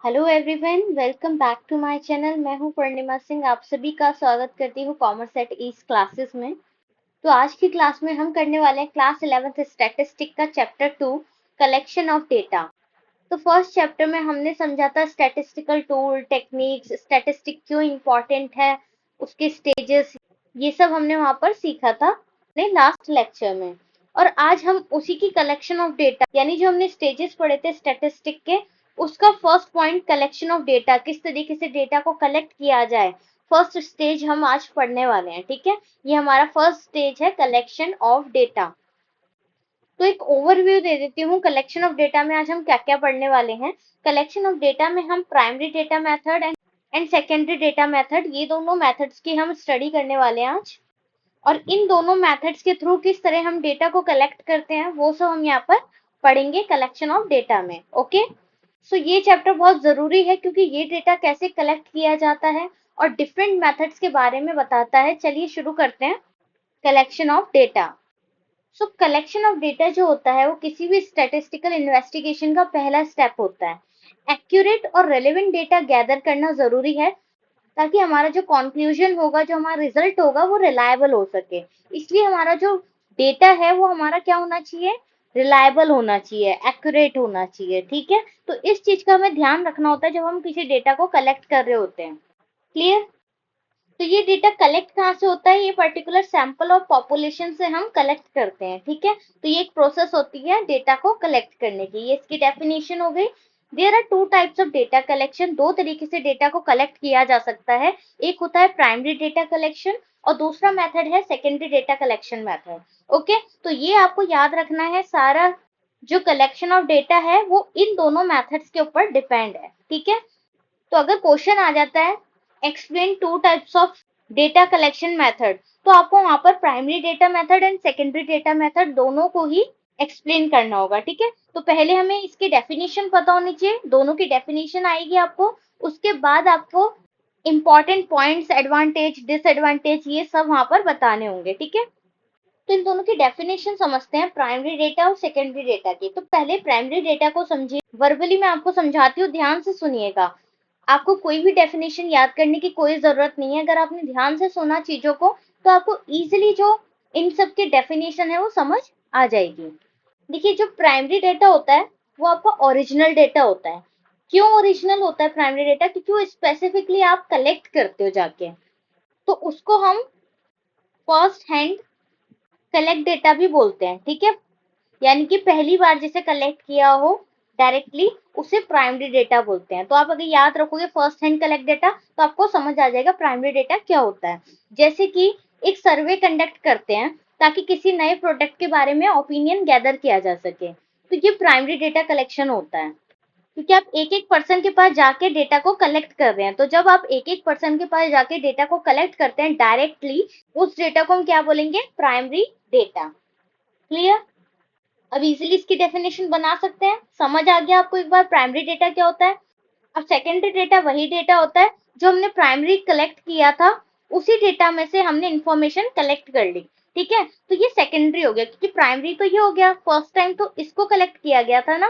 Hello everyone, welcome back to my channel. मैं हूं पूर्णिमा सिंह। आप सभी का स्वागत करती हूं कॉमर्स एट ईस्ट क्लासेस में। तो आज की क्लास में हम करने वाले हैं क्लास 11th स्टैटिस्टिक का चैप्टर 2 कलेक्शन ऑफ डेटा। तो फर्स्ट चैप्टर में हमने समझा था स्टैटिस्टिकल टूल, टेक्निक्स, स्टैटिस्टिक क्यों इम्पोर्टेंट है, उसके स्टेजेस, ये सब हमने वहां पर सीखा था अपने लास्ट लेक्चर में। और आज हम उसी की कलेक्शन ऑफ डेटा, यानी जो हमने स्टेजेस पढ़े थे स्टैटिस्टिक के, उसका first point collection of data, किस तरीके से डेटा को कलेक्ट किया जाए, फर्स्ट स्टेज हम आज पढ़ने वाले हैं। ठीक है, ये हमारा फर्स्ट स्टेज है कलेक्शन ऑफ डेटा। तो एक ओवरव्यू दे देती हूँ कलेक्शन ऑफ डेटा में आज हम क्या क्या पढ़ने वाले हैं। कलेक्शन ऑफ डेटा में हम primary data method and secondary data method, ये दोनों मेथड्स की हम स्टडी करने वाले हैं आज। और इन दोनों मेथड्स के थ्रू किस तरह हम डेटा को कलेक्ट करते हैं वो सब हम यहाँ पर पढ़ेंगे कलेक्शन ऑफ डेटा में। ओके, सो ये चैप्टर बहुत जरूरी है क्योंकि ये डेटा कैसे कलेक्ट किया जाता है और डिफरेंट मेथड्स के बारे में बताता है। चलिए शुरू करते हैं collection of data. So collection of data जो होता है वो किसी भी स्टैटिस्टिकल इन्वेस्टिगेशन का पहला स्टेप होता है। एक्यूरेट और रेलेवेंट डेटा गैदर करना जरूरी है ताकि हमारा जो कंक्लूजन होगा, जो हमारा रिजल्ट होगा, वो रिलायबल हो सके। इसलिए हमारा जो डेटा है वो हमारा क्या होना चाहिए, रिलायबल होना चाहिए, एक्यूरेट होना चाहिए। ठीक है, तो इस चीज का हमें ध्यान रखना होता है जब हम किसी डेटा को कलेक्ट कर रहे होते हैं। क्लियर? तो ये डेटा कलेक्ट कहाँ से होता है, ये पर्टिकुलर सैंपल ऑफ पॉपुलेशन से हम कलेक्ट करते हैं। ठीक है, तो ये एक प्रोसेस होती है डेटा को कलेक्ट करने की। ये इसकी डेफिनेशन हो गई। There are two types of data collection. दो तरीके से डेटा को कलेक्ट किया जा सकता है। एक होता है प्राइमरी डेटा कलेक्शन और दूसरा मेथड है secondary data collection method. Okay, तो ये आपको याद रखना है, सारा जो कलेक्शन ऑफ डेटा है वो इन दोनों मेथड्स के ऊपर डिपेंड है। ठीक है, तो अगर क्वेश्चन आ जाता है explain to types of data collection method, तो आपको वहां पर primary data method and secondary data method दोनों को ही एक्सप्लेन करना होगा। ठीक है, तो पहले हमें इसकी डेफिनेशन पता होनी चाहिए, दोनों की डेफिनेशन आएगी आपको, उसके बाद आपको इंपॉर्टेंट पॉइंट्स, एडवांटेज, डिसएडवांटेज, ये सब वहां पर बताने होंगे। ठीक है, तो इन दोनों की डेफिनेशन समझते हैं, प्राइमरी डेटा और सेकेंडरी डेटा की। तो पहले प्राइमरी डेटा को समझिए। वर्बली मैं आपको समझाती हूँ, ध्यान से सुनिएगा। आपको कोई भी डेफिनेशन याद करने की कोई जरूरत नहीं है। अगर आपने ध्यान से सुना चीजों को तो आपको इजीली जो इन सब के डेफिनेशन है वो समझ आ जाएगी। देखिए, जो प्राइमरी डेटा होता है वो आपका ओरिजिनल डेटा होता है। क्यों ओरिजिनल होता है प्राइमरी डेटा? क्योंकि वो स्पेसिफिकली आप कलेक्ट करते हो जाके, तो उसको हम फर्स्ट हैंड कलेक्ट डेटा भी बोलते हैं। ठीक है, यानी कि पहली बार जिसे कलेक्ट किया हो डायरेक्टली, उसे प्राइमरी डेटा बोलते हैं। तो आप अगर याद रखोगे फर्स्ट हैंड कलेक्ट डेटा तो आपको समझ आ जाएगा प्राइमरी डेटा क्या होता है। जैसे कि एक सर्वे कंडक्ट करते हैं ताकि किसी नए प्रोडक्ट के बारे में ओपिनियन गैदर किया जा सके, तो ये प्राइमरी डेटा कलेक्शन होता है। क्योंकि आप एक एक पर्सन के पास जाके डेटा को कलेक्ट कर रहे हैं, तो जब आप एक एक पर्सन के पास जाके डेटा को कलेक्ट करते हैं डायरेक्टली, उस डेटा को हम क्या बोलेंगे, प्राइमरी डेटा। क्लियर? अब इजीली इसकी डेफिनेशन बना सकते हैं। समझ आ गया आपको एक बार प्राइमरी डेटा क्या होता है। अब सेकेंडरी डेटा वही डेटा होता है जो हमने प्राइमरी कलेक्ट किया था, उसी डेटा में से हमने इंफॉर्मेशन कलेक्ट कर ली। ठीक है, तो ये सेकेंडरी हो गया, क्योंकि प्राइमरी तो ये हो गया फर्स्ट टाइम तो इसको कलेक्ट किया गया था ना,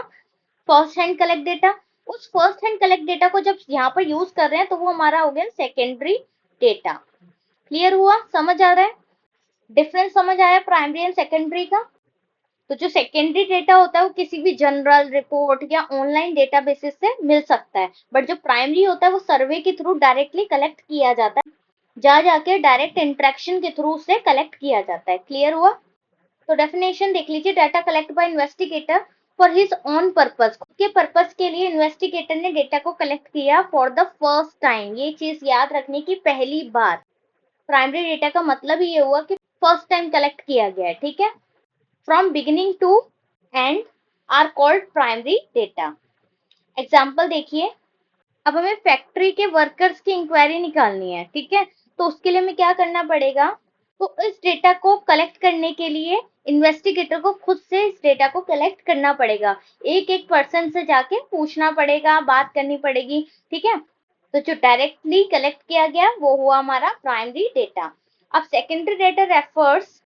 फर्स्ट हैंड कलेक्ट डेटा। उस फर्स्ट हैंड कलेक्ट डेटा को जब यहाँ पर यूज कर रहे हैं तो वो हमारा हो गया सेकेंडरी डेटा। क्लियर हुआ? समझ आ रहा है? डिफरेंस समझ आया प्राइमरी एंड सेकेंडरी का? तो जो सेकेंडरी डेटा होता है वो किसी भी जनरल रिपोर्ट या ऑनलाइन डेटाबेसेस से मिल सकता है, बट जो प्राइमरी होता है वो सर्वे के थ्रू डायरेक्टली कलेक्ट किया जाता है, जा जाके डायरेक्ट इंटरेक्शन के थ्रू से कलेक्ट किया जाता है। क्लियर हुआ? तो डेफिनेशन देख लीजिए, data collect by investigator for his own purpose, खुद के पर्पस के लिए इन्वेस्टिगेटर ने डेटा को कलेक्ट किया फॉर द फर्स्ट टाइम। ये चीज याद रखने की, पहली बार। प्राइमरी डेटा का मतलब ही ये हुआ कि फर्स्ट टाइम कलेक्ट किया गया है। ठीक है, from beginning to end are called primary data। Example देखिए, अब हमें फैक्ट्री के वर्कर्स की इंक्वायरी निकालनी है। ठीक है, तो उसके लिए हमें क्या करना पड़ेगा, तो इस डेटा को कलेक्ट करने के लिए इन्वेस्टिगेटर को खुद से इस डेटा को कलेक्ट करना पड़ेगा, एक एक पर्सन से जाके पूछना पड़ेगा, बात करनी पड़ेगी। ठीक है, तो जो डायरेक्टली कलेक्ट किया गया वो हुआ हमारा प्राइमरी डेटा। अब secondary data refers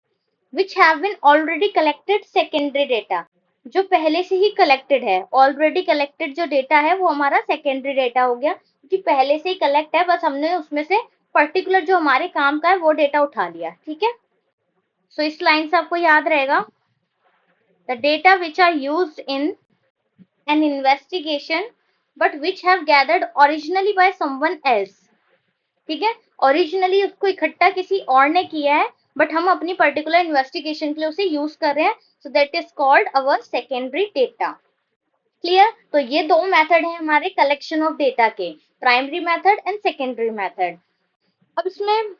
which have been already collected secondary data। जो पहले से ही कलेक्टेड है, ऑलरेडी कलेक्टेड जो डेटा है वो हमारा सेकेंडरी डेटा हो गया, क्योंकि पहले से ही कलेक्ट है, बस हमने उसमें से पर्टिकुलर जो हमारे काम का है वो डेटा उठा लिया। ठीक है, सो इस लाइन से आपको याद रहेगा, the data which are used in an investigation but which have gathered originally by someone else. ठीक है, ओरिजिनली उसको इकट्ठा किसी और ने किया है, बट हम अपनी पर्टिकुलर इन्वेस्टिगेशन के लिए उसे यूज कर रहे हैं, so that is called our secondary data. Clear? तो ये दो मेथड है हमारे कलेक्शन ऑफ डेटा के, primary method and secondary method. अब इसमें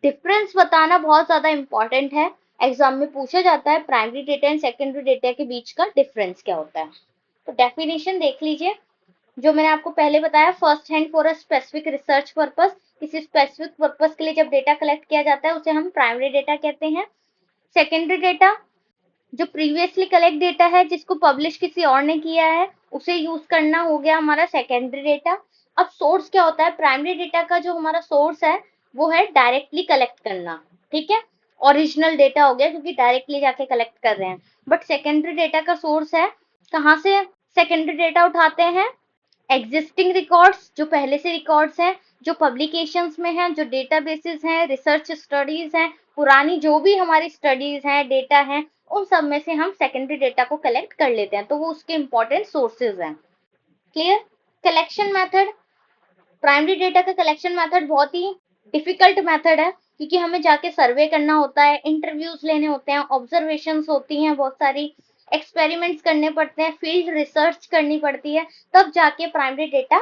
डिफरेंस बताना बहुत ज्यादा इंपॉर्टेंट है, एग्जाम में पूछा जाता है primary data and secondary data के बीच का डिफरेंस क्या होता है। तो डेफिनेशन देख लीजिए, जो मैंने आपको पहले बताया, first hand for a specific research purpose, किसी स्पेसिफिक पर्पस के लिए जब डेटा कलेक्ट किया जाता है उसे हम प्राइमरी डेटा कहते हैं। सेकेंडरी डेटा जो प्रीवियसली कलेक्ट डेटा है जिसको पब्लिश किसी और ने किया है उसे यूज करना हो गया हमारा सेकेंडरी डेटा। अब सोर्स क्या होता है, प्राइमरी डेटा का जो हमारा सोर्स है वो है डायरेक्टली कलेक्ट करना। ठीक है, ओरिजिनल डेटा हो गया क्योंकि डायरेक्टली जाके कलेक्ट कर रहे हैं। बट सेकेंडरी डेटा का सोर्स है, कहाँ से सेकेंडरी डेटा उठाते हैं, एग्जिस्टिंग रिकॉर्ड्स, जो पहले से रिकॉर्ड्स हैं, जो पब्लिकेशंस में हैं, जो डेटाबेसेस हैं, रिसर्च स्टडीज हैं, पुरानी जो भी हमारी स्टडीज हैं, डेटा हैं, उन सब में से हम सेकेंडरी डेटा को कलेक्ट कर लेते हैं, तो वो उसके इंपॉर्टेंट सोर्सेज हैं। Clear? Collection method, primary data का कलेक्शन मेथड बहुत ही डिफिकल्ट मेथड है, क्योंकि हमें जाके सर्वे करना होता है, इंटरव्यूज लेने होते हैं, ऑब्जर्वेशंस होती हैं, बहुत सारी एक्सपेरिमेंट्स करने पड़ते हैं, फील्ड रिसर्च करनी पड़ती है, तब जाके प्राइमरी डेटा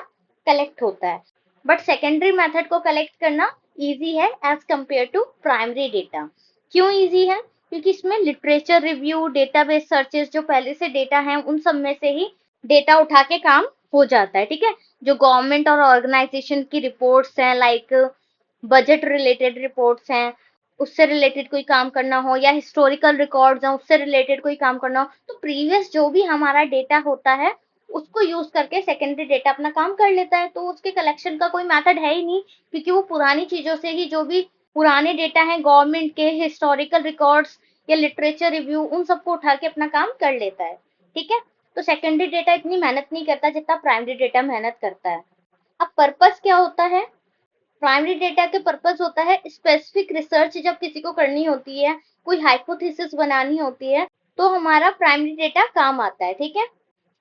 कलेक्ट होता है। बट सेकेंडरी मेथड को कलेक्ट करना इजी है as compare to primary data. क्यों इजी है? क्योंकि इसमें लिटरेचर रिव्यू, डेटाबेस सर्चेस, जो पहले से डेटा है उन सब में से ही डेटा उठा के काम हो जाता है। ठीक है, जो गवर्नमेंट और ऑर्गेनाइजेशन की रिपोर्ट्स हैं, लाइक बजट रिलेटेड रिपोर्ट्स हैं, उससे रिलेटेड कोई काम करना हो, या हिस्टोरिकल रिकॉर्ड्स हैं उससे रिलेटेड कोई काम करना हो, तो प्रीवियस जो भी हमारा डेटा होता है उसको यूज करके सेकेंडरी डेटा अपना काम कर लेता है, तो उसके कलेक्शन का कोई मेथड है ही नहीं, क्योंकि वो पुरानी चीजों से ही, जो भी पुराने डेटा है गवर्नमेंट के, हिस्टोरिकल रिकॉर्ड्स या लिटरेचर रिव्यू, उन सबको उठा के अपना काम कर लेता है। ठीक है, तो सेकेंडरी डेटा इतनी मेहनत नहीं करता जितना प्राइमरी डेटा मेहनत करता है। अब पर्पस क्या होता है, प्राइमरी डेटा के पर्पस होता है स्पेसिफिक रिसर्च, जब किसी को करनी होती है, कोई हाइपोथेसिस बनानी होती है, तो हमारा प्राइमरी डेटा काम आता है। ठीक है,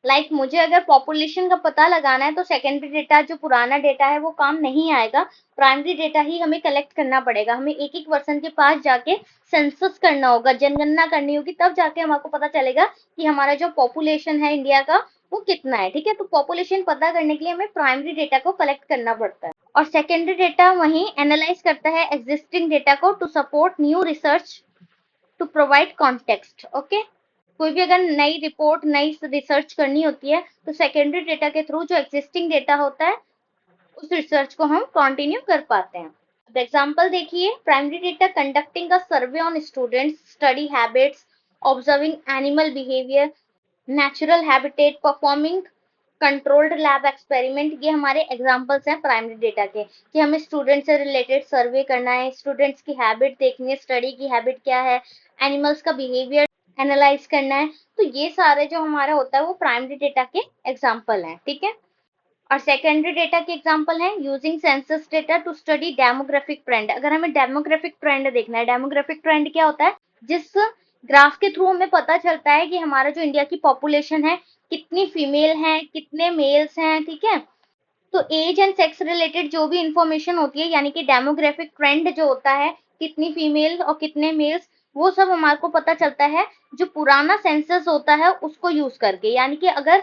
लाइक मुझे अगर पॉपुलेशन का पता लगाना है तो सेकेंडरी डेटा जो पुराना डेटा है वो काम नहीं आएगा, प्राइमरी डेटा ही हमें कलेक्ट करना पड़ेगा, हमें एक एक पर्सन के पास जाके सेंसस करना होगा, जनगणना करनी होगी, तब जाके हमको पता चलेगा कि हमारा जो पॉपुलेशन है इंडिया का वो कितना है। ठीक है, तो पॉपुलेशन पता करने के लिए हमें प्राइमरी डेटा को कलेक्ट करना पड़ता है, और सेकेंडरी डेटा वही एनालाइज करता है एग्जिस्टिंग डेटा को to support new research, to provide context. Okay, कोई भी अगर नई रिपोर्ट, नई रिसर्च करनी होती है तो सेकेंडरी डेटा के थ्रू जो एग्जिस्टिंग डेटा होता है उस रिसर्च को हम कंटिन्यू कर पाते हैं। अब एग्जांपल देखिए, primary data conducting a survey on students study habits, observing animal behaviour, natural habitat, performing controlled lab experiment, ये हमारे एग्जांपल्स हैं प्राइमरी डेटा के, कि हमें स्टूडेंट से रिलेटेड सर्वे करना है, स्टूडेंट्स की हैबिट देखनी है, स्टडी की हैबिट क्या है, एनिमल्स का बिहेवियर एनालाइज करना है, तो ये सारे जो हमारा होता है वो प्राइमरी डेटा के एग्जांपल हैं। ठीक है, और सेकेंडरी डेटा के एग्जांपल हैं using census data to study demographic trend. अगर हमें डेमोग्राफिक ट्रेंड देखना है, डेमोग्राफिक ट्रेंड क्या होता है, जिस ग्राफ के थ्रू हमें पता चलता है कि हमारा जो इंडिया की पॉपुलेशन है कितनी फीमेल है, कितने मेल्स हैं। ठीक है, तो एज एंड सेक्स रिलेटेड जो भी इंफॉर्मेशन होती है, यानी कि डेमोग्राफिक ट्रेंड जो होता है, कितनी फीमेल और कितने मेल्स, वो सब हमारे को पता चलता है जो पुराना सेंसस होता है उसको यूज करके। यानी कि अगर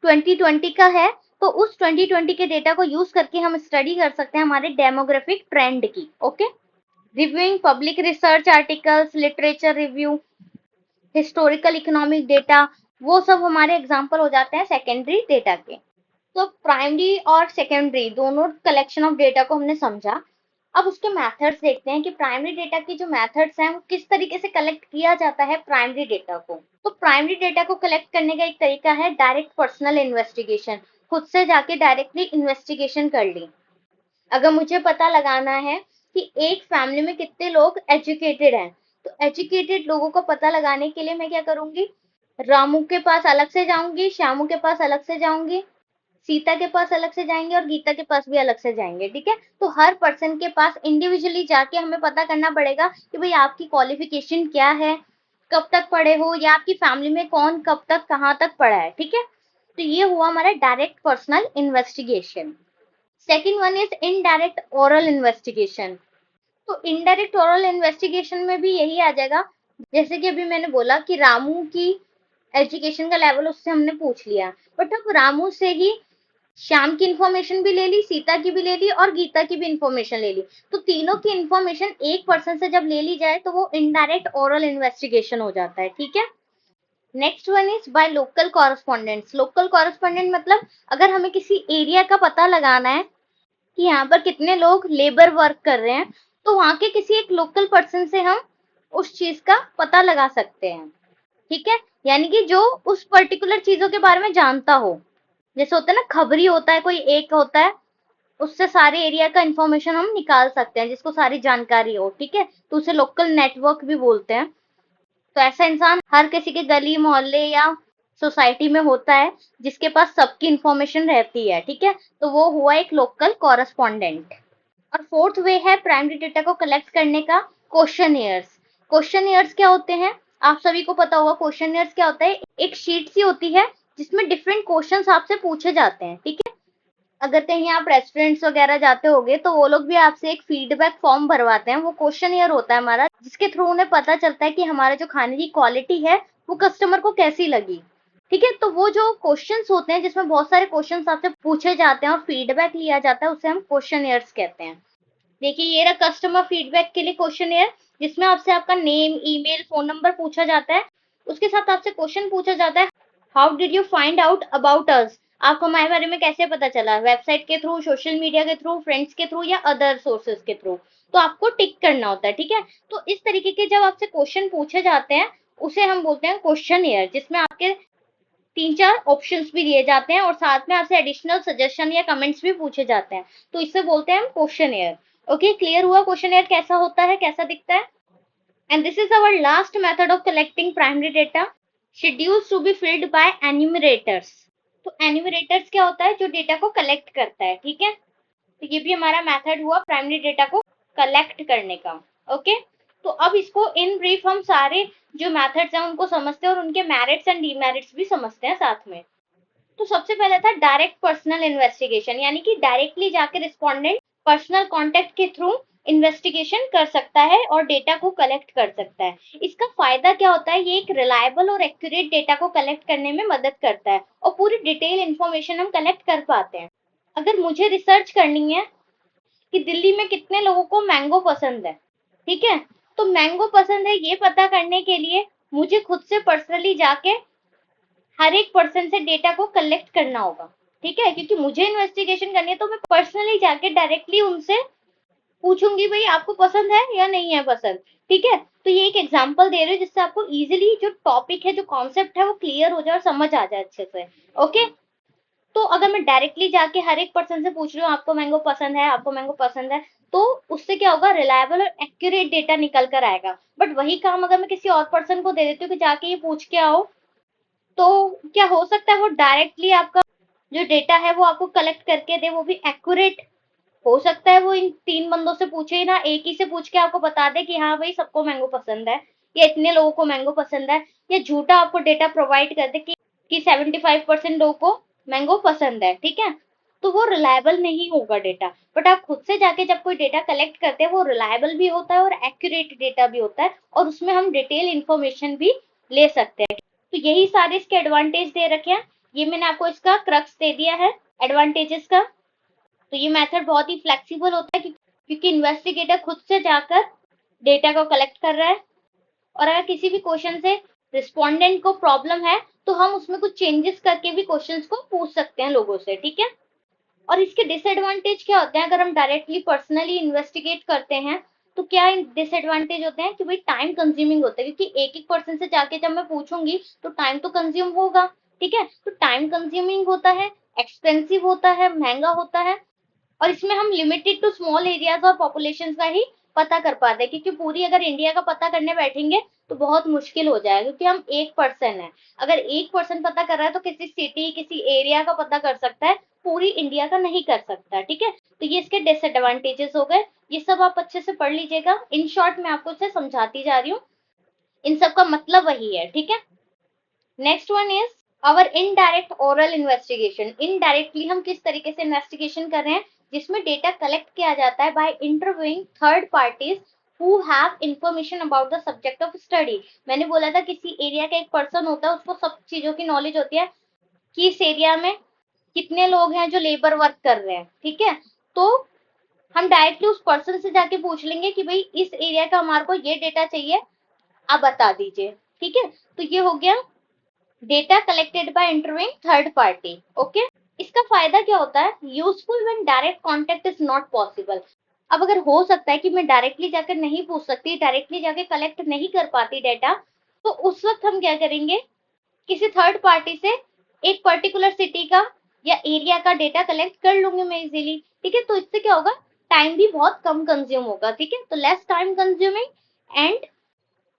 2020 का है तो उस 2020 के डेटा को यूज करके हम स्टडी कर सकते हैं हमारे डेमोग्राफिक ट्रेंड की। Okay, reviewing public research articles, literature review, historical economic data, वो सब हमारे एग्जाम्पल हो जाते हैं सेकेंडरी डेटा के। तो प्राइमरी और सेकेंडरी दोनों कलेक्शन ऑफ डेटा को हमने समझा। अब उसके मेथड्स देखते हैं कि प्राइमरी डेटा की जो मेथड्स हैं वो किस तरीके से कलेक्ट किया जाता है प्राइमरी डेटा को। तो प्राइमरी डेटा को कलेक्ट करने का एक तरीका है डायरेक्ट पर्सनल इन्वेस्टिगेशन, खुद से जाके डायरेक्टली इन्वेस्टिगेशन कर ली। अगर मुझे पता लगाना है कि एक फैमिली में कितने लोग एजुकेटेड हैं, तो एजुकेटेड लोगों को पता लगाने के लिए मैं क्या करूंगी, रामू के पास अलग से जाऊंगी, श्यामू के पास अलग से जाऊंगी, सीता के पास अलग से जाएंगे और गीता के पास भी अलग से जाएंगे। ठीक है, तो हर पर्सन के पास इंडिविजुअली जाके हमें पता करना पड़ेगा कि भाई आपकी क्वालिफिकेशन क्या है, कब तक पढ़े हो, या आपकी फैमिली में कौन कब तक कहाँ तक पढ़ा है। ठीक है, तो ये हुआ हमारा direct personal investigation. Second one is indirect oral investigation. तो इनडायरेक्ट ओरल इन्वेस्टिगेशन में भी यही आ जाएगा, जैसे कि अभी मैंने बोला कि रामू की एजुकेशन का लेवल उससे हमने पूछ लिया, बट अब रामू से ही श्याम की इंफॉर्मेशन भी ले ली, सीता की भी ले ली और गीता की भी इंफॉर्मेशन ले ली। तो तीनों की इंफॉर्मेशन एक पर्सन से जब ले ली जाए तो वो इनडायरेक्ट ओरल इन्वेस्टिगेशन हो जाता है। ठीक है, next one is by local correspondents. Local correspondent मतलब अगर हमें किसी एरिया का पता लगाना है कि यहाँ पर कितने लोग लेबर वर्क कर रहे हैं, तो वहां के किसी एक लोकल पर्सन से हम उस चीज का पता लगा सकते हैं। ठीक है, यानी कि जो उस पर्टिकुलर चीजों के बारे में जानता हो। जैसे होता है ना, खबरी होता है कोई एक होता है, उससे सारे एरिया का इंफॉर्मेशन हम निकाल सकते हैं, जिसको सारी जानकारी हो। ठीक है, तो उसे लोकल नेटवर्क भी बोलते हैं। तो ऐसा इंसान हर किसी के गली मोहल्ले या सोसाइटी में होता है, जिसके पास सबकी इंफॉर्मेशन रहती है। ठीक है, तो वो हुआ एक लोकल कॉरेस्पॉन्डेंट। और फोर्थ वे है प्राइमरी डेटा को कलेक्ट करने का, क्वेश्चनियर्स। क्वेश्चनियर्स क्या होते हैं, आप सभी को पता होगा। क्वेश्चनियर्स क्या होता है, एक शीट सी होती है जिसमें डिफरेंट क्वेश्चंस आपसे पूछे जाते हैं। ठीक है, अगर कहीं आप रेस्टोरेंट्स वगैरह जाते होगे तो वो लोग भी आपसे एक फीडबैक फॉर्म भरवाते हैं, वो क्वेश्चनियर होता है हमारा, जिसके थ्रू उन्हें पता चलता है कि हमारे जो खाने की क्वालिटी है वो कस्टमर को कैसी लगी। ठीक है, तो वो जो क्वेश्चंस होते हैं जिसमें बहुत सारे क्वेश्चंस आपसे पूछे जाते हैं और फीडबैक लिया जाता है, उसे हम क्वेश्चनियर्स कहते हैं। देखिए ये रहा कस्टमर फीडबैक के लिए क्वेश्चनियर, जिसमें आपसे आपका नेम, ईमेल, फोन नंबर पूछा जाता है। उसके साथ आपसे क्वेश्चन पूछा जाता है, how did you find out about us. आपको हमारे बारे में कैसे पता चला, वेबसाइट के थ्रू, सोशल मीडिया के थ्रू, फ्रेंड्स के थ्रू या अदर सोर्सेज के थ्रू। तो आपको टिक करना होता है। ठीक है, तो इस तरीके के जब आपसे क्वेश्चन पूछे जाते हैं उसे हम बोलते हैं क्वेश्चनियर, जिसमें आपके 3-4 ऑप्शंस भी दिए जाते हैं और साथ में आपसे एडिशनल सजेशन या कमेंट्स भी पूछे जाते हैं। तो इसे बोलते हैं हम क्वेश्चनियर। ओके, क्लियर हुआ क्वेश्चनियर कैसा होता है, कैसा दिखता है। And this is our last method of collecting primary data, schedules to be filled by enumerators. तो एन्यूमरेटर्स क्या होता है, जो डेटा को कलेक्ट करता है। ठीक है, तो ये भी हमारा मेथड हुआ प्राइमरी डेटा को कलेक्ट करने का। ओके, तो अब इसको इन ब्रीफ हम सारे जो मेथड्स हैं उनको समझते हैं और उनके मेरिट्स एंड डीमेरिट्स भी समझते हैं साथ में। तो सबसे पहले था डायरेक्ट पर्सनल इन्वेस्टिगेशन, यानी कि डायरेक्टली जाकर रिस्पोंडेंट पर्सनल कांटेक्ट के थ्रू इन्वेस्टिगेशन कर सकता है और डेटा को कलेक्ट कर सकता है। इसका फायदा क्या होता है, ये एक रिलायबल और एक्यूरेट डेटा को कलेक्ट करने में मदद करता है और पूरी डिटेल इंफॉर्मेशन हम कलेक्ट कर पाते हैं। अगर मुझे रिसर्च करनी है कि दिल्ली में कितने लोगों को मैंगो पसंद है, ठीक है, तो मैंगो पसंद है ये पता करने के लिए मुझे खुद से पर्सनली जाके हर एक पर्सन से डेटा को कलेक्ट करना होगा। ठीक है, क्योंकि मुझे इन्वेस्टिगेशन करनी है तो मैं पर्सनली जाके डायरेक्टली उनसे पूछूंगी भाई आपको पसंद है या नहीं है पसंद। ठीक है, तो ये एक एग्जांपल दे रही हूँ जिससे आपको इजीली जो टॉपिक है, जो कॉन्सेप्ट है वो क्लियर हो जाए और समझ आ जाए अच्छे से। ओके, तो अगर मैं डायरेक्टली जाके हर एक पर्सन से पूछ रही हूँ आपको मैंगो पसंद है, आपको मैंगो पसंद है, तो उससे क्या होगा, रिलायबल और एक्यूरेट डेटा निकल कर आएगा। बट वही काम अगर मैं किसी और पर्सन को दे देती हूँ कि जाके ये पूछ के आओ, तो क्या हो सकता है वो डायरेक्टली आपका जो डेटा है वो आपको कलेक्ट करके दे, वो भी एक्यूरेट। हो सकता है वो इन 3 बंदों से पूछे ही ना, एक ही से पूछ के आपको बता दे कि हाँ भाई सबको मैंगो पसंद है या इतने लोगों को मैंगो पसंद है, या झूठा आपको डेटा प्रोवाइड कर दे कि 75% लोगों को मैंगो पसंद है। ठीक है, तो वो रिलायबल नहीं होगा डेटा। बट आप खुद से जाके जब कोई डेटा कलेक्ट करते हैं वो रिलायबल भी होता है और एक्यूरेट डेटा भी होता है, और उसमें हम डिटेल इंफॉर्मेशन भी ले सकते हैं। तो यही सारे इसके एडवांटेज दे रखे हैं, ये मैंने आपको इसका क्रक्स दे दिया है एडवांटेजेस का। तो ये मेथड बहुत ही फ्लेक्सिबल होता है क्योंकि इन्वेस्टिगेटर खुद से जाकर डेटा को कलेक्ट कर रहा है, और अगर किसी भी क्वेश्चन से रिस्पोंडेंट को प्रॉब्लम है तो हम उसमें कुछ चेंजेस करके भी क्वेश्चंस को पूछ सकते हैं लोगों से। ठीक है, और इसके डिसएडवांटेज क्या होते हैं, अगर हम डायरेक्टली पर्सनली इन्वेस्टिगेट करते हैं तो क्या डिसएडवांटेज होते हैं कि भाई टाइम कंज्यूमिंग होता है, क्योंकि एक एक पर्सन से जाके जब मैं पूछूंगी तो टाइम तो कंज्यूम होगा। ठीक है, तो टाइम कंज्यूमिंग होता है, एक्सपेंसिव होता है, महंगा होता है, और इसमें हम लिमिटेड टू स्मॉल एरियाज और पॉपुलेशन का ही पता कर पाते हैं, क्योंकि पूरी अगर इंडिया का पता करने बैठेंगे तो बहुत मुश्किल हो जाएगा, क्योंकि हम 1% है। अगर 1% पता कर रहा है तो किसी सिटी, किसी एरिया का पता कर सकता है, पूरी इंडिया का नहीं कर सकता। ठीक है, तो ये इसके डिसएडवांटेजेस हो गए। ये सब आप अच्छे से पढ़ लीजिएगा। इन शॉर्ट मैं आपको इसे समझाती जा रही हूँ, इन सब का मतलब वही है। ठीक है, next one is our indirect oral investigation. Indirectly हम किस तरीके से इन्वेस्टिगेशन कर रहे हैं, जिसमें डेटा कलेक्ट किया जाता है by interviewing third parties who have information about the subject of study. मैंने बोला था किसी एरिया का एक पर्सन होता है, उसको सब चीजों की नॉलेज होती है कि इस एरिया में कितने लोग हैं जो लेबर वर्क कर रहे हैं। ठीक है, तो हम डायरेक्टली उस पर्सन से जाके पूछ लेंगे कि भाई इस एरिया का हमारे को ये डेटा चाहिए, आप बता दीजिए। ठीक है, तो ये हो गया data collected by interviewing third party. Okay, इसका फायदा क्या होता है, useful when direct contact is not possible. अब अगर हो सकता है कि मैं डायरेक्टली जाकर नहीं पूछ सकती, डायरेक्टली जाके कलेक्ट नहीं कर पाती डेटा, तो उस वक्त हम क्या करेंगे, किसी थर्ड पार्टी से एक पर्टिकुलर सिटी का या एरिया का डेटा कलेक्ट कर लूंगी मैं इजीली। ठीक है, तो इससे क्या होगा, टाइम भी बहुत कम कंज्यूम होगा। ठीक है, तो less time consuming and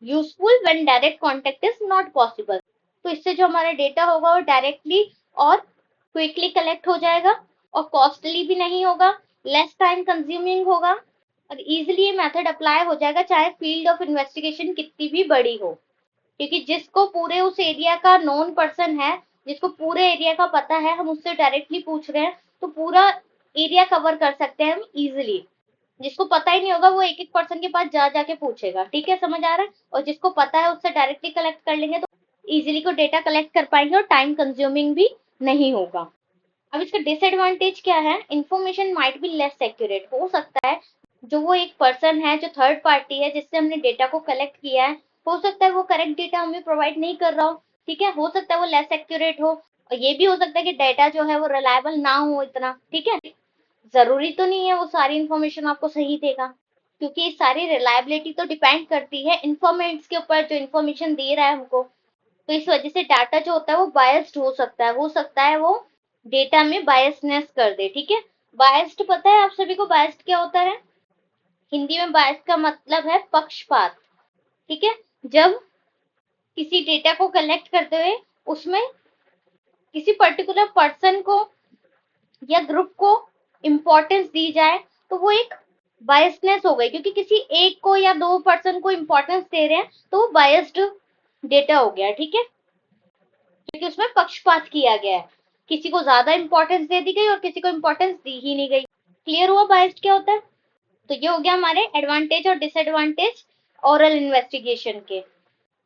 useful when direct contact is not possible. तो इससे जो हमारा डेटा होगा वो डायरेक्टली और क्विकली कलेक्ट हो जाएगा, और कॉस्टली भी नहीं होगा, लेस टाइम कंज्यूमिंग होगा, और इजीली ये मेथड अप्लाई हो जाएगा चाहे फील्ड ऑफ इन्वेस्टिगेशन कितनी भी बड़ी हो। क्योंकि जिसको पूरे उस एरिया का नोन पर्सन है, जिसको पूरे एरिया का पता है, हम उससे डायरेक्टली पूछ रहे हैं, तो पूरा एरिया कवर कर सकते हैं हम इजिली। जिसको पता ही नहीं होगा वो एक एक पर्सन के पास जा जाके पूछेगा। ठीक है, समझ आ रहा है, और जिसको पता है उससे डायरेक्टली कलेक्ट कर लेंगे तो इजीली को डेटा कलेक्ट कर पाएंगे और टाइम कंज्यूमिंग भी नहीं होगा। अब इसका डिसएडवांटेज क्या है, information might be less accurate. हो सकता है जो वो एक पर्सन है, जो थर्ड पार्टी है, जिससे हमने डेटा को कलेक्ट किया है, हो सकता है वो करेक्ट डेटा हमें प्रोवाइड नहीं कर रहा हो। ठीक है, हो सकता है वो लेस एक्यूरेट हो, और ये भी हो सकता है कि डेटा जो है वो रिलायबल ना हो इतना। ठीक है, जरूरी तो नहीं है वो सारी इंफॉर्मेशन आपको सही देगा, क्योंकि सारी रिलायबिलिटी तो डिपेंड करती है इन्फॉर्मेंट्स के ऊपर, जो इन्फॉर्मेशन दे रहा है हमको। तो इस वजह से डाटा जो होता है वो बायस्ड हो सकता है वो डेटा में बायसनेस कर दे। ठीक है, बायस्ड पता है आप सभी को, बायस्ड क्या होता है, हिंदी में बायस्ड का मतलब है पक्षपात। ठीक है, जब किसी डेटा को कलेक्ट करते हुए उसमें किसी पर्टिकुलर पर्सन को या ग्रुप को इम्पोर्टेंस दी जाए, तो वो एक बायसनेस हो गई, क्योंकि किसी एक को या दो पर्सन को इम्पोर्टेंस दे रहे हैं तो वो बायस्ड डेटा हो गया। ठीक है, क्योंकि उसमें पक्षपात किया गया है, किसी को ज्यादा इंपॉर्टेंस दे दी गई और किसी को इम्पोर्टेंस दी ही नहीं गई। क्लियर हुआ बायस्ड क्या होता है। तो ये हो गया हमारे एडवांटेज और डिसएडवांटेज ओरल इन्वेस्टिगेशन के।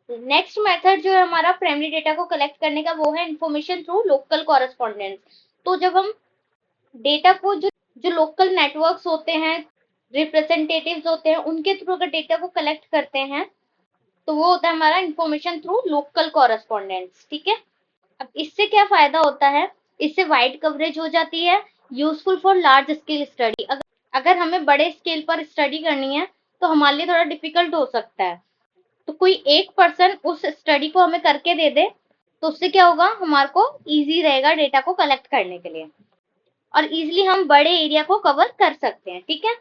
नेक्स्ट मेथड जो है हमारा प्राइमरी डेटा को कलेक्ट करने का, वो है इंफॉर्मेशन थ्रू लोकल कॉरेस्पॉन्डेंस। तो जब हम डेटा को जो जो लोकल नेटवर्क्स होते हैं, रिप्रेजेंटेटिव्स होते हैं, उनके थ्रू अगर डेटा को कलेक्ट करते हैं, तो वो होता है हमारा इंफॉर्मेशन थ्रू लोकल कॉरेस्पॉन्डेंस। ठीक है, अब इससे क्या फायदा होता है, इससे वाइड कवरेज हो जाती है, useful for large scale study. अगर हमें बड़े स्केल पर स्टडी करनी है तो हमारे लिए थोड़ा डिफिकल्ट हो सकता है, तो कोई एक पर्सन उस स्टडी को हमें करके दे दे, तो उससे क्या होगा, हमारे को इजी रहेगा डेटा को कलेक्ट करने के लिए, और इजिली हम बड़े एरिया को कवर कर सकते हैं। ठीक है,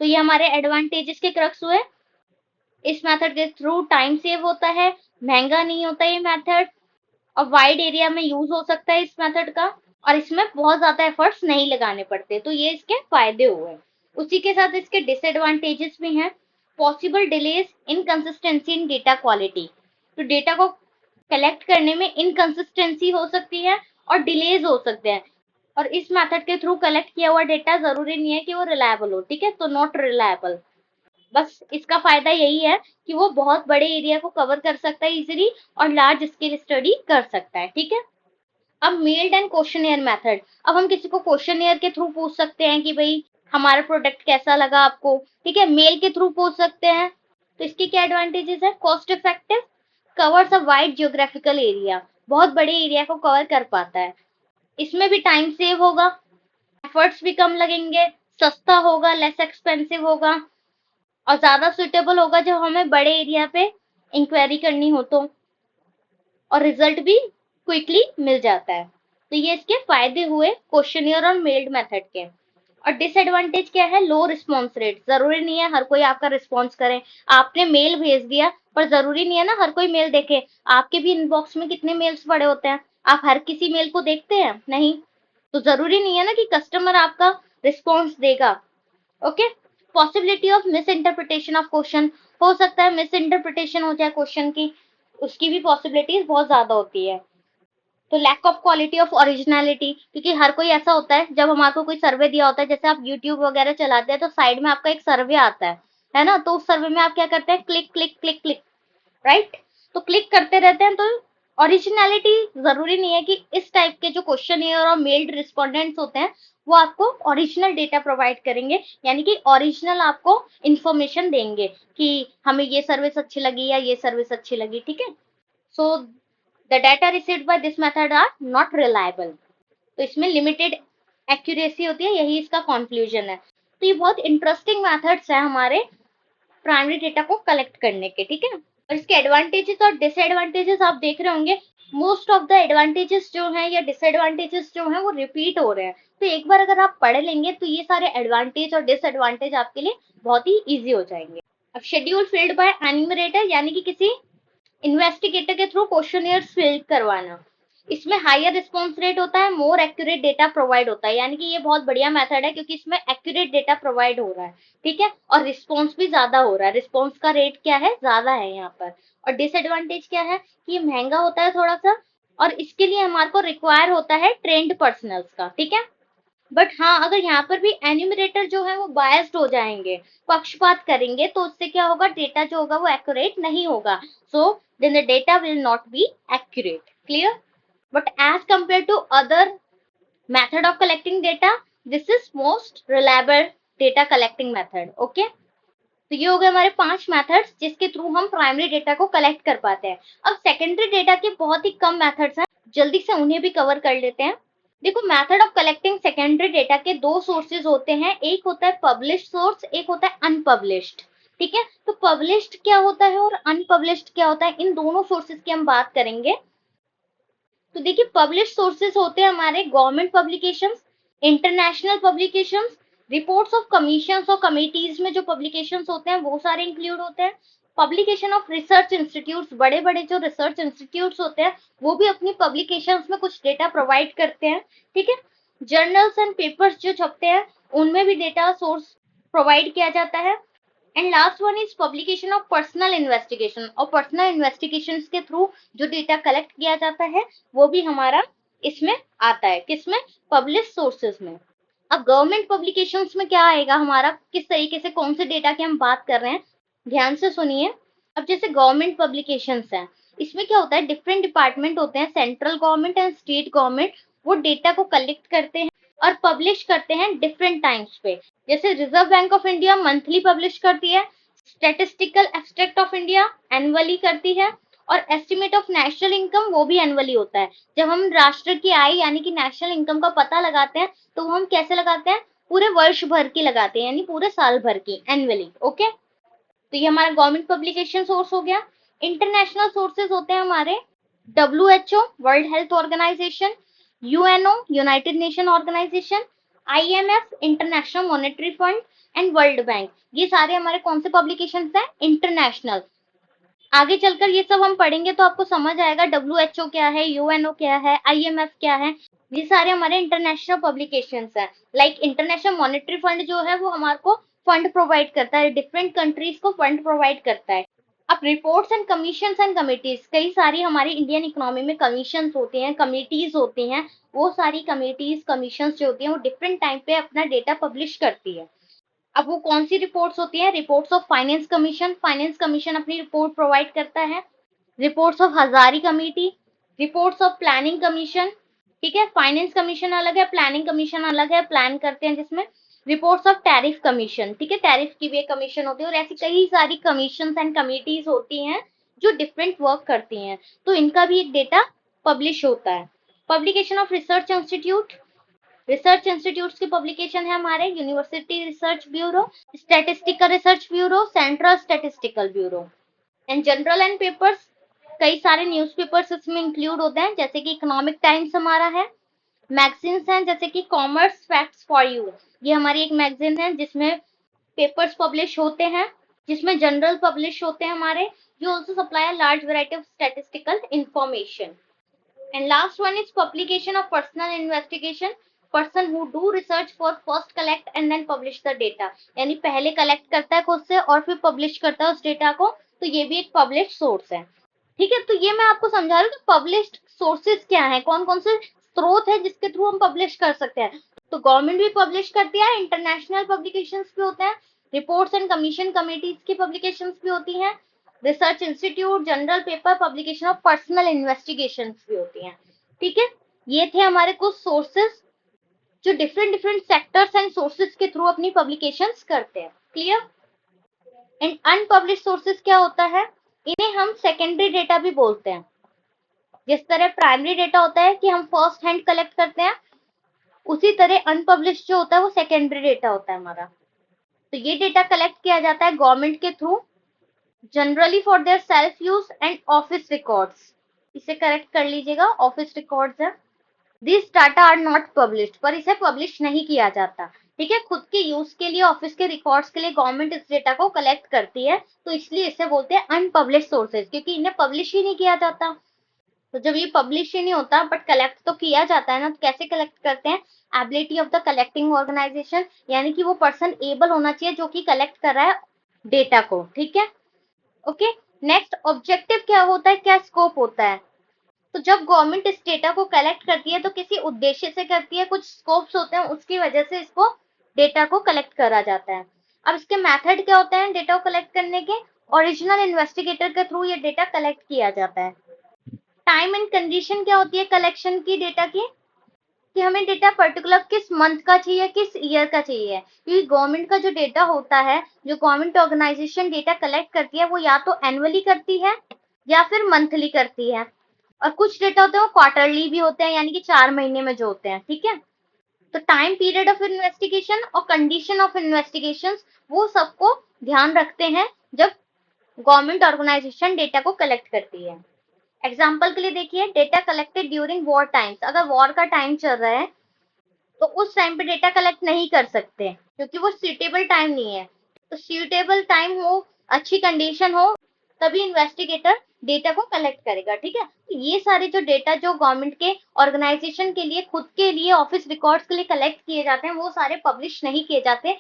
तो ये हमारे एडवांटेजेस के क्रक्स हुए। इस मेथड के थ्रू टाइम सेव होता है, महंगा नहीं होता ये मेथड, और वाइड एरिया में यूज हो सकता है इस मेथड का, और इसमें बहुत ज्यादा एफर्ट्स नहीं लगाने पड़ते। तो ये इसके फायदे हुए। उसी के साथ इसके डिसएडवांटेजेस भी हैं। पॉसिबल डिलेज, इनकंसिस्टेंसी इन डेटा क्वालिटी। तो डेटा को कलेक्ट करने में इनकंसिस्टेंसी हो सकती है और डिलेज हो सकते हैं, और इस मेथड के थ्रू कलेक्ट किया हुआ डेटा जरूरी नहीं है कि वो रिलायबल हो। ठीक है, तो नॉट रिलायबल। बस इसका फायदा यही है कि वो बहुत बड़े एरिया को कवर कर सकता है इजीली, और लार्ज स्केल स्टडी कर सकता है। ठीक है, अब मेल्ड एंड क्वेश्चनियर मेथड। अब हम किसी को क्वेश्चनियर के थ्रू पूछ सकते हैं कि भाई हमारा प्रोडक्ट कैसा लगा आपको। ठीक है, मेल के थ्रू पूछ सकते हैं। तो इसके क्या एडवांटेजेस है, cost effective, covers a wide geographical area, बहुत बड़े एरिया को कवर कर पाता है। इसमें भी टाइम सेव होगा, एफर्ट्स भी कम लगेंगे, सस्ता होगा, लेस एक्सपेंसिव होगा, और ज्यादा सुटेबल होगा जब हमें बड़े एरिया पे इंक्वायरी करनी हो तो, और रिजल्ट भी क्विकली मिल जाता है। तो ये इसके फायदे हुए क्वेश्चनियर और मेल्ड मेथड के। और डिसएडवांटेज क्या है, लो रिस्पॉन्स रेट। जरूरी नहीं है हर कोई आपका रिस्पॉन्स करे। आपने मेल भेज दिया पर जरूरी नहीं है ना हर कोई मेल देखे। आपके भी इनबॉक्स में कितने मेल्स पड़े होते हैं, आप हर किसी मेल को देखते हैं नहीं, तो जरूरी नहीं है ना कि कस्टमर आपका रिस्पॉन्स देगा। Okay. Possibility of miss interpretation of question, हो सकता है मिस इंटरप्रिटेशन हो जाए क्वेश्चन की, उसकी भी पॉसिबिलिटीज बहुत ज्यादा होती है। तो lack of quality of originality, क्योंकि हर कोई ऐसा होता है, जब हमारे को कोई सर्वे दिया होता है, जैसे आप यूट्यूब वगैरह चलाते हैं तो साइड में आपका एक सर्वे आता है ना, तो उस सर्वे में आप क्या करते हैं, click click click click, right. तो क्लिक करते रहते हैं, तो ओरिजिनलिटी जरूरी नहीं है कि इस टाइप के जो क्वेश्चन और मेल्ड रिस्पोंडेंट्स होते हैं वो आपको ओरिजिनल डेटा प्रोवाइड करेंगे, यानी कि ओरिजिनल आपको इंफॉर्मेशन देंगे कि हमें ये सर्विस अच्छी लगी या ये सर्विस अच्छी लगी, ठीक है। So the data received by this method are not reliable. तो इसमें लिमिटेड एक्यूरेसी होती है, यही इसका कंक्लूजन है। तो ये बहुत इंटरेस्टिंग मेथड्स है हमारे प्राइमरी डेटा को कलेक्ट करने के, ठीक है। और इसके एडवांटेजेस और डिसएडवांटेजेस आप देख रहे होंगे, मोस्ट ऑफ द एडवांटेजेस जो हैं या डिसएडवांटेजेस जो हैं वो रिपीट हो रहे हैं। तो एक बार अगर आप पढ़ लेंगे तो ये सारे एडवांटेज और डिसएडवांटेज आपके लिए बहुत ही इजी हो जाएंगे। अब शेड्यूल फिल्ड बाय एन्यूमरेटर, यानी कि किसी इन्वेस्टिगेटर के थ्रू क्वेश्चनियर्स फिल करवाना। इसमें हायर रिस्पॉन्स रेट होता है, मोर एक्यूरेट डेटा प्रोवाइड होता है, यानी कि ये बहुत बढ़िया मेथड है क्योंकि इसमें एक्यूरेट डेटा प्रोवाइड हो रहा है, ठीक है, और रिस्पॉन्स भी ज्यादा हो रहा है, रिस्पॉन्स का रेट क्या है, ज्यादा है यहाँ पर। और डिसएडवांटेज क्या है कि ये महंगा होता है थोड़ा सा, और इसके लिए हमारे को रिक्वायर होता है ट्रेंड पर्सनल्स का, ठीक है। बट हाँ, अगर यहाँ पर भी एन्यूमरेटर जो है वो बायस्ड हो जाएंगे, पक्षपात करेंगे, तो उससे क्या होगा, डेटा जो होगा वो एक्यूरेट नहीं होगा। So then the data will not be accurate, clear. But as compare to other method of collecting data, this is most reliable data collecting method. Okay. तो ये हो गए हमारे 5 मेथड्स जिसके थ्रू हम प्राइमरी डेटा को कलेक्ट कर पाते हैं। अब सेकेंडरी डेटा के बहुत ही कम मेथड्स हैं, जल्दी से उन्हें भी कवर कर लेते हैं। देखो, method of collecting secondary data के 2 सोर्सेज होते हैं, एक होता है पब्लिश्ड सोर्स, एक होता है अनपब्लिश्ड, ठीक है। तो पब्लिश्ड क्या होता है और अनपब्लिश्ड क्या होता है, इन दोनों सोर्सेज की हम बात करेंगे। तो देखिए, पब्लिश सोर्सेज होते हैं हमारे government publications, international publications, reports of commissions और कमिटीज में जो पब्लिकेशंस होते हैं वो सारे इंक्लूड होते हैं। पब्लिकेशन ऑफ रिसर्च इंस्टीट्यूट्स, बड़े बड़े जो रिसर्च इंस्टीट्यूट्स होते हैं वो भी अपनी पब्लिकेशंस में कुछ डेटा प्रोवाइड करते हैं, ठीक है। जर्नल्स एंड पेपर्स जो छपते हैं उनमें भी डेटा सोर्स प्रोवाइड किया जाता है। And last one is publication of personal investigation, और पर्सनल इन्वेस्टिगेशन के थ्रू जो डेटा कलेक्ट किया जाता है वो भी हमारा इसमें आता है, किसमें, पब्लिश सोर्सेज में। अब गवर्नमेंट पब्लिकेशंस में क्या आएगा हमारा, किस तरीके से, कौन से डेटा की हम बात कर रहे हैं, ध्यान से सुनिए। अब जैसे गवर्नमेंट पब्लिकेशंस हैं, इसमें क्या होता है, डिफरेंट डिपार्टमेंट होते हैं, central government and state government, वो डेटा को कलेक्ट करते हैं और पब्लिश करते हैं डिफरेंट टाइम्स पे। जैसे reserve bank of India monthly publish करती है, statistical extract of India annually करती है, और एस्टिमेट ऑफ नेशनल इनकम वो भी एनुअली होता है। जब हम राष्ट्र की आय यानी कि नेशनल इनकम का पता लगाते हैं तो हम कैसे लगाते हैं, पूरे वर्ष भर की लगाते हैं, यानी पूरे साल भर की, एनुअली। ओके। तो ये हमारा गवर्नमेंट पब्लिकेशन सोर्स हो गया। इंटरनेशनल सोर्सेज होते हैं हमारे WHO, world health organization, UNO, united nation organization, IMF, international monetary fund, and world bank. ये सारे हमारे कौन से पब्लिकेशंस हैं, इंटरनेशनल। आगे चलकर ये सब हम पढ़ेंगे तो आपको समझ आएगा WHO क्या है, UNO क्या है, IMF क्या है। ये सारे हमारे इंटरनेशनल पब्लिकेशंस हैं। लाइक इंटरनेशनल मॉनेटरी फंड जो है वो हमारे को फंड प्रोवाइड करता है, डिफरेंट कंट्रीज को फंड प्रोवाइड करता है। अब reports and commissions and committees, कई सारी हमारी इंडियन इकोनॉमी में कमीशंस होती हैं, कमिटीज होती हैं, वो सारी कमिटीज कमीशंस जो होती हैं वो डिफरेंट टाइम पे अपना डेटा पब्लिश करती है। अब वो कौन सी रिपोर्ट्स होती हैं, reports of finance commission, finance commission अपनी रिपोर्ट प्रोवाइड करता है। Reports of Hazari committee, reports of planning commission, ठीक है, फाइनेंस कमीशन अलग है, प्लानिंग कमीशन अलग है, प्लान करते हैं जिसमें। रिपोर्ट्स ऑफ टैरिफ कमीशन, ठीक है, टैरिफ की भी एक कमीशन होती है, और ऐसी कई सारी कमीशन एंड कमिटीज होती हैं जो डिफरेंट वर्क करती हैं, तो इनका भी एक डेटा पब्लिश होता है। Publication of research institute, research institutes की पब्लिकेशन है हमारे university research bureau, statistical research bureau, central statistical bureau. And general and papers, कई सारे न्यूज़पेपर्स इसमें इंक्लूड होते हैं, जैसे कि इकोनॉमिक टाइम्स हमारा है, मैगजीन्स हैं जैसे कि कॉमर्स फैक्ट्स फॉर यू, ये हमारी एक मैगजीन है जिसमें पेपर्स पब्लिश होते हैं, जिसमें जनरल पब्लिश होते हैं हमारे, जो also supply a large variety of statistical information. And last one is publication of personal investigation, person who do research for first collect and then publish the data, यानी पहले collect करता है खुद से और फिर पब्लिश करता है उस डेटा को, तो ये भी एक पब्लिश सोर्स है। ठीक है, तो ये मैं आपको समझा रही हूँ कि पब्लिश्ड सोर्सेज क्या है, कौन कौन से स्रोत है जिसके थ्रू हम पब्लिश कर सकते हैं। तो गवर्नमेंट भी पब्लिश करती है, इंटरनेशनल पब्लिकेशंस भी होते हैं, रिपोर्ट्स एंड कमीशन कमिटीज की पब्लिकेशंस भी होती हैं, research institute, general paper, publication of personal investigations भी होती हैं। ठीक है, ये थे हमारे कुछ सोर्सेज जो different different sectors and sources के थ्रू अपनी पब्लिकेशंस करते हैं। क्लियर? एंड अनपब्लिश सोर्सेज क्या होता है, इन्हें हम सेकेंडरी डेटा भी बोलते हैं। जिस तरह प्राइमरी डेटा होता है कि हम फर्स्ट हैंड कलेक्ट करते हैं, उसी तरह अनपब्लिश जो होता है वो सेकेंडरी डेटा होता है हमारा। तो ये डेटा कलेक्ट किया जाता है गवर्नमेंट के through, generally for their self use and office records. इसे करेक्ट कर लीजिएगा, ऑफिस रिकॉर्ड्स है। This data are not published, पर इसे पब्लिश नहीं किया जाता। ठीक है, खुद के यूज के लिए, ऑफिस के रिकॉर्ड्स के लिए गवर्नमेंट इस डेटा को कलेक्ट करती है, तो इसलिए इसे बोलते हैं अनपब्लिश सोर्सेज, क्योंकि इन्हें पब्लिश ही नहीं किया जाता। तो जब ये पब्लिश ही नहीं होता बट कलेक्ट तो किया जाता है ना, तो कैसे कलेक्ट करते हैं, ability of the collecting organization, यानी कि वो पर्सन एबल होना चाहिए जो कि कलेक्ट कर रहा है डेटा को। ठीक है, ओके। नेक्स्ट, ऑब्जेक्टिव क्या होता है, क्या स्कोप होता है। तो जब गवर्नमेंट इस डेटा को कलेक्ट करती है तो किसी उद्देश्य से करती है, कुछ स्कोप्स होते हैं, उसकी वजह से इसको डेटा को कलेक्ट करा जाता है। अब इसके मेथड क्या होते हैं डेटा को कलेक्ट करने के, ओरिजिनल इन्वेस्टिगेटर के थ्रू ये डेटा कलेक्ट किया जाता है। टाइम एंड कंडीशन क्या होती है कलेक्शन की डेटा की, कि हमें डेटा पर्टिकुलर किस मंथ का चाहिए, किस ईयर का चाहिए, क्योंकि गवर्नमेंट का जो डेटा होता है, जो गवर्नमेंट ऑर्गेनाइजेशन डेटा कलेक्ट करती है, वो या तो एनुअली करती है या फिर मंथली करती है, और कुछ डेटा होते हैं वो क्वार्टरली भी होते हैं, यानी कि 4 महीने में जो होते हैं। ठीक है, तो टाइम पीरियड ऑफ इन्वेस्टिगेशन और कंडीशन ऑफ इन्वेस्टिगेशन, वो सबको ध्यान रखते हैं जब गवर्नमेंट ऑर्गेनाइजेशन डेटा को कलेक्ट करती है। एग्जाम्पल के लिए देखिए, data collected during war times, अगर वॉर का टाइम चल रहा है तो उस टाइम पे डेटा कलेक्ट नहीं कर सकते, क्योंकि वो सूटेबल टाइम नहीं है। तो सूटेबल टाइम हो, अच्छी कंडीशन हो, तभी इन्वेस्टिगेटर डेटा को कलेक्ट करेगा। ठीक है, तो ये सारे जो डेटा जो गवर्नमेंट के ऑर्गेनाइजेशन के लिए, खुद के लिए, ऑफिस रिकॉर्ड्स के लिए कलेक्ट किए जाते हैं, वो सारे पब्लिश नहीं किए जाते।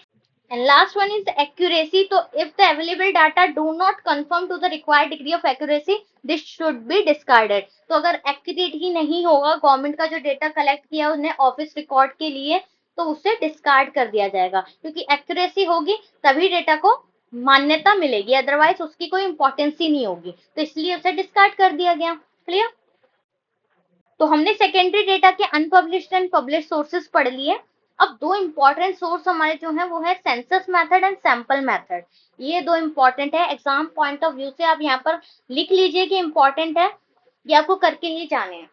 And last one is accuracy. So if the available data do not conform to the required degree of accuracy, this should be discarded. तो अगर एक्यूरेट ही नहीं होगा गवर्नमेंट का जो डेटा कलेक्ट किया उसने ऑफिस रिकॉर्ड के लिए, तो उसे डिस्कार्ड कर दिया जाएगा, क्योंकि एक्यूरेसी होगी तभी डेटा को मान्यता मिलेगी, अदरवाइज उसकी कोई इंपॉर्टेंस ही नहीं होगी, तो इसलिए उसे डिस्कार्ड कर दिया गया। क्लियर? तो हमने सेकेंडरी डेटा के अनपब्लिश्ड एंड पब्लिश सोर्सेज पढ़ लिए। अब दो इंपॉर्टेंट सोर्स हमारे जो है वो है census method and sample method. ये दो इंपॉर्टेंट है, एग्जाम पॉइंट ऑफ व्यू से आप यहाँ पर लिख लीजिए कि इंपॉर्टेंट है, ये आपको करके ही जाने हैं।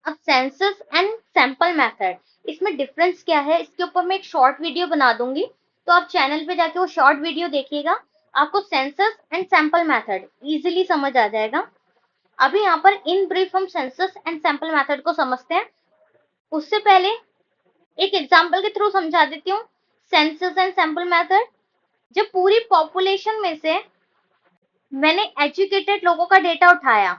अब सेंसस एंड सैंपल मेथड, इसमें डिफरेंस क्या है, इसके ऊपर मैं एक शॉर्ट वीडियो बना दूंगी, तो आप चैनल पे जाके वो शॉर्ट वीडियो देखिएगा, आपको census and sample method easily समझ आ जाएगा। अभी यहाँ पर इन ब्रीफ हम सेंसस एंड सैंपल मेथड को समझते हैं। उससे पहले एक एग्जांपल के थ्रू समझा देती हूँ सेंसस एंड सैंपल मेथड। जब पूरी पॉपुलेशन में से मैंने एजुकेटेड लोगों का डेटा उठाया,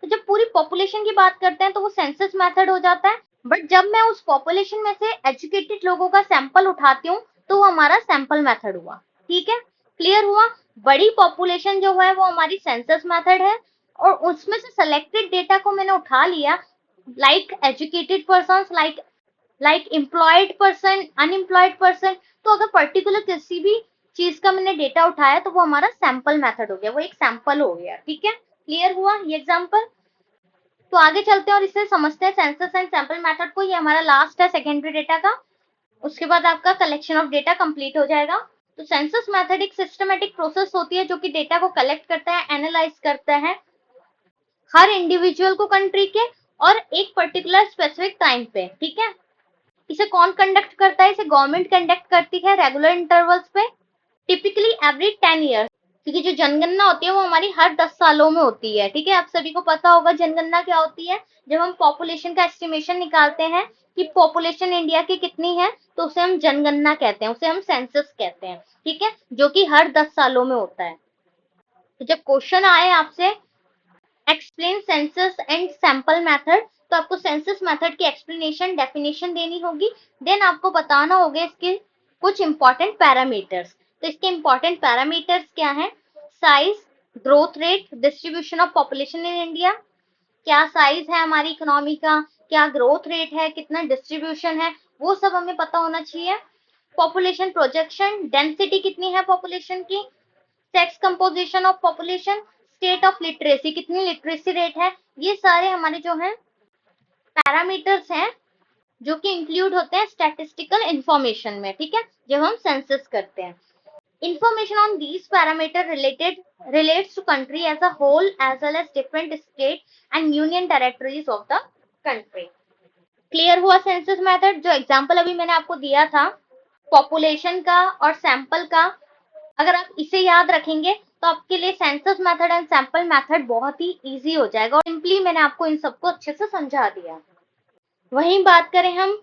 तो जब पूरी पॉपुलेशन की बात करते हैं तो वो सेंसस मेथड हो जाता है, बट जब मैं उस पॉपुलेशन में से एजुकेटेड लोगों का सैंपल उठाती हूँ तो वो हमारा सैंपल मेथड हुआ। ठीक है, क्लियर हुआ? बड़ी पॉपुलेशन जो है वो हमारी सेंसस मेथड है, और उसमें से सेलेक्टेड डेटा को मैंने उठा लिया, like educated person, like employed person, unemployed person. तो अगर पर्टिकुलर किसी भी चीज का मैंने डेटा उठाया तो वो हमारा सैंपल मेथड हो गया, वो एक सैंपल हो गया। ठीक है, क्लियर हुआ ये एग्जांपल? तो आगे चलते हैं और इसे समझते हैं सेंसस एंड सैंपल मेथड को। ये हमारा लास्ट है सेकेंडरी डेटा का, उसके बाद आपका कलेक्शन ऑफ डेटा कंप्लीट हो जाएगा। तो सेंसस मेथड एक सिस्टमेटिक प्रोसेस होती है जो कि डेटा को कलेक्ट करता है, एनालाइज करता है हर इंडिविजुअल को कंट्री के और एक पर्टिकुलर स्पेसिफिक टाइम पे। ठीक है, इसे कौन कंडक्ट करता है, इसे गवर्नमेंट कंडक्ट करती है रेगुलर इंटरवल्स पे, टिपिकली एवरी 10 ईयर्स। क्योंकि जो जनगणना होती है वो हमारी हर 10 सालों में होती है। ठीक है, आप सभी को पता होगा जनगणना क्या होती है। जब हम पॉपुलेशन का एस्टिमेशन निकालते हैं कि पॉपुलेशन इंडिया की कितनी है, तो उसे हम जनगणना कहते हैं, उसे हम सेंसस कहते हैं। ठीक है, जो कि हर 10 सालों में होता है। तो जब क्वेश्चन आए आपसे explain census and sample method, तो आपको सेंसस मेथड की एक्सप्लेनेशन डेफिनेशन देनी होगी। देन आपको बताना होगा इसके कुछ इंपॉर्टेंट पैरामीटर्स। तो इसके इंपॉर्टेंट पैरामीटर्स क्या है? Size, growth rate, distribution of population in India, क्या साइज है हमारी इकोनॉमी का, क्या ग्रोथ रेट है, कितना डिस्ट्रीब्यूशन है, वो सब हमें पता होना चाहिए। पॉपुलेशन प्रोजेक्शन, डेंसिटी कितनी है पॉपुलेशन की, sex composition of population, state of literacy, कितनी लिटरेसी रेट है, ये सारे हमारे जो हैं पैरामीटर्स हैं जो कि इंक्लूड होते हैं स्टैटिस्टिकल इंफॉर्मेशन में। ठीक है, जब हम सेंसस करते हैं। Information on these parameters relates to country as a whole as well as different state and union territories of the country. Clear हुआ सेंसस मेथड? जो एग्जांपल अभी मैंने आपको दिया था पॉपुलेशन का और सैंपल का, अगर आप इसे याद रखेंगे तो आपके लिए census method and sample method बहुत ही इजी हो जाएगा। और सिंपली मैंने आपको इन सबको अच्छे से समझा दिया। वहीं बात करें हम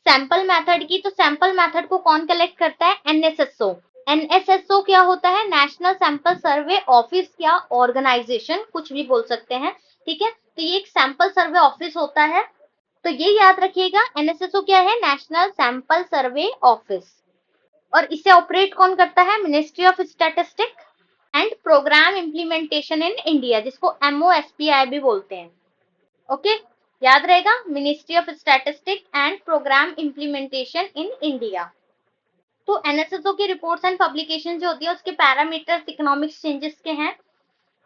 सैंपल मेथड की, तो सैंपल मेथड को कौन कलेक्ट करता है? एनएसएसओ। एनएसएसओ क्या होता है? नेशनल सैंपल सर्वे ऑफिस या ऑर्गेनाइजेशन, कुछ भी बोल सकते हैं। ठीक है, तो ये एक सैंपल सर्वे ऑफिस होता है। तो ये याद रखिएगा, एनएसएसओ क्या है? National sample survey office. और इसे ऑपरेट कौन करता है? Ministry of statistic and programme implementation in India, जिसको एमओएसपीआई भी बोलते हैं। ओके, याद रहेगा, ministry of statistic and programme implementation in India. तो एनएसएसओ की रिपोर्ट्स एंड पब्लिकेशन जो होती है उसके पैरामीटर्स इकोनॉमिक चेंजेस के हैं।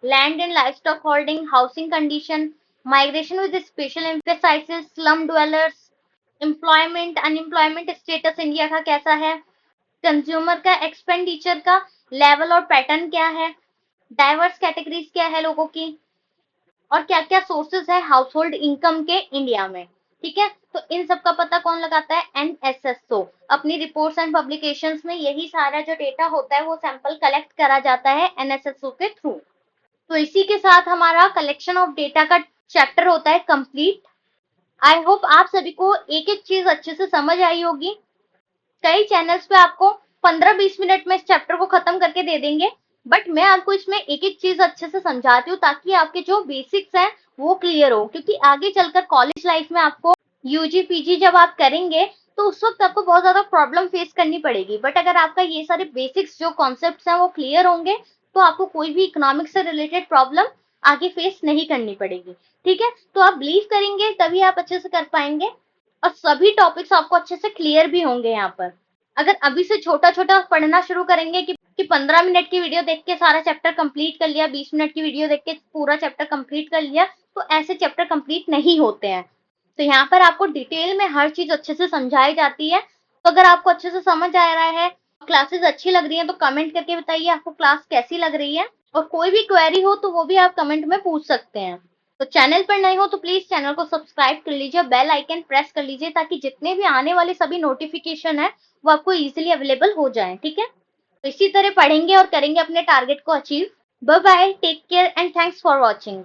Land and livestock holding, housing condition, migration with special emphasis, slum dwellers, employment unemployment status India का कैसा है, कंज्यूमर का एक्सपेंडिचर का लेवल और पैटर्न क्या है, डाइवर्स कैटेगरीज क्या है लोगों की, और क्या क्या सोर्सेज है हाउस होल्ड इनकम के इंडिया में। ठीक है, तो इन सब का पता कौन लगाता है? एनएसएसओ। अपनी रिपोर्ट्स एंड पब्लिकेशंस में यही सारा जो डेटा होता है वो सैंपल कलेक्ट करा जाता है एनएसएसओ के थ्रू। तो इसी के साथ हमारा कलेक्शन ऑफ डेटा का चैप्टर होता है कंप्लीट। आई होप आप सभी को एक एक चीज अच्छे से समझ आई होगी। कई चैनल्स पे आपको 15-20 मिनट में इस चैप्टर को खत्म करके दे देंगे, बट मैं आपको इसमें एक एक चीज अच्छे से समझाती हूँ ताकि आपके जो बेसिक्स हैं वो क्लियर हो। क्योंकि आगे चलकर कॉलेज लाइफ में आपको यूजी पीजी जब आप करेंगे तो उस वक्त आपको बहुत ज्यादा प्रॉब्लम फेस करनी पड़ेगी। बट अगर आपका ये सारे बेसिक्स जो कॉन्सेप्ट्स हैं वो क्लियर होंगे तो आपको कोई भी इकोनॉमिक्स से रिलेटेड प्रॉब्लम आगे फेस नहीं करनी पड़ेगी। ठीक है, तो आप बिलीव करेंगे तभी आप अच्छे से कर पाएंगे और सभी टॉपिक्स आपको अच्छे से क्लियर भी होंगे यहाँ पर। अगर अभी से छोटा छोटा पढ़ना शुरू करेंगे कि 15 मिनट की वीडियो देख के सारा चैप्टर कंप्लीट कर लिया, 20 मिनट की वीडियो देख के पूरा चैप्टर कंप्लीट कर लिया, तो ऐसे चैप्टर कंप्लीट नहीं होते हैं। तो यहाँ पर आपको डिटेल में हर चीज अच्छे से समझाई जाती है। तो अगर आपको अच्छे से समझ आ रहा है, क्लासेस अच्छी लग रही है, तो कमेंट करके बताइए आपको क्लास कैसी लग रही है। और कोई भी क्वेरी हो तो वो भी आप कमेंट में पूछ सकते हैं। तो चैनल पर नए हो तो प्लीज चैनल को सब्सक्राइब कर लीजिए, बेल आइकन प्रेस कर लीजिए ताकि जितने भी आने वाले सभी नोटिफिकेशन है वो आपको इजीली अवेलेबल हो जाए। ठीक है, तो इसी तरह पढ़ेंगे और करेंगे अपने टारगेट को achieve. Bye bye, take care and thanks for watching.